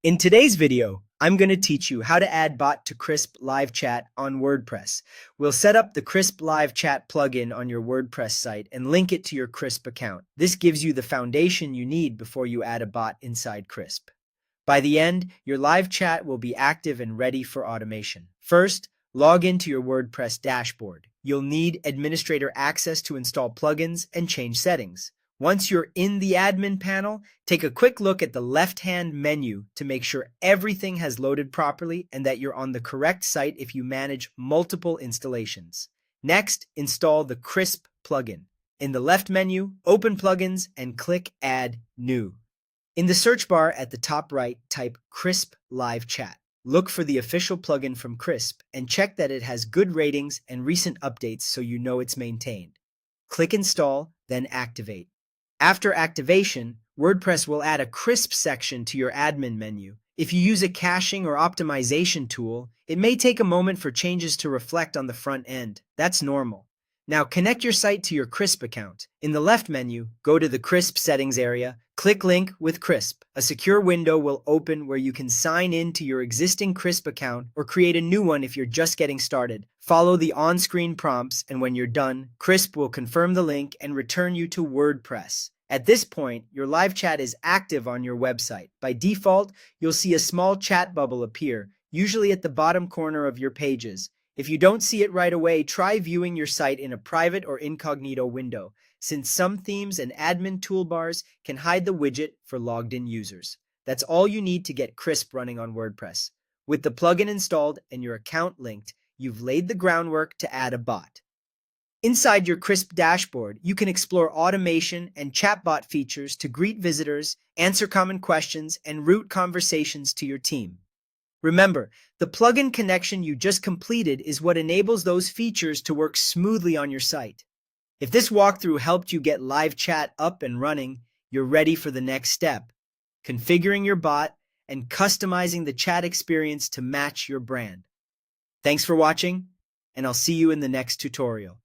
In today's video, I'm going to teach you how to add bot to Crisp Live Chat on WordPress. We'll set up the Crisp Live Chat plugin on your WordPress site and link it to your Crisp account. This gives you the foundation you need before you add a bot inside Crisp. By the end, your live chat will be active and ready for automation. First, log into your WordPress dashboard. You'll need administrator access to install plugins and change settings. Once you're in the admin panel, take a quick look at the left-hand menu to make sure everything has loaded properly and that you're on the correct site if you manage multiple installations. Next, install the Crisp plugin. In the left menu, open Plugins and click Add New. In the search bar at the top right, type Crisp Live Chat. Look for the official plugin from Crisp and check that it has good ratings and recent updates so you know it's maintained. Click Install, then Activate. After activation, WordPress will add a Crisp section to your admin menu. If you use a caching or optimization tool, it may take a moment for changes to reflect on the front end. That's normal. Now connect your site to your Crisp account. In the left menu, go to the Crisp settings area, click Link with Crisp. A secure window will open where you can sign in to your existing Crisp account or create a new one if you're just getting started. Follow the on-screen prompts, and when you're done, Crisp will confirm the link and return you to WordPress. At this point, your live chat is active on your website. By default, you'll see a small chat bubble appear, usually at the bottom corner of your pages. If you don't see it right away, try viewing your site in a private or incognito window, since some themes and admin toolbars can hide the widget for logged-in users. That's all you need to get Crisp running on WordPress. With the plugin installed and your account linked, you've laid the groundwork to add a bot. Inside your Crisp dashboard, you can explore automation and chatbot features to greet visitors, answer common questions, and route conversations to your team. Remember, the plugin connection you just completed is what enables those features to work smoothly on your site. If this walkthrough helped you get live chat up and running, you're ready for the next step: configuring your bot and customizing the chat experience to match your brand. Thanks for watching, and I'll see you in the next tutorial.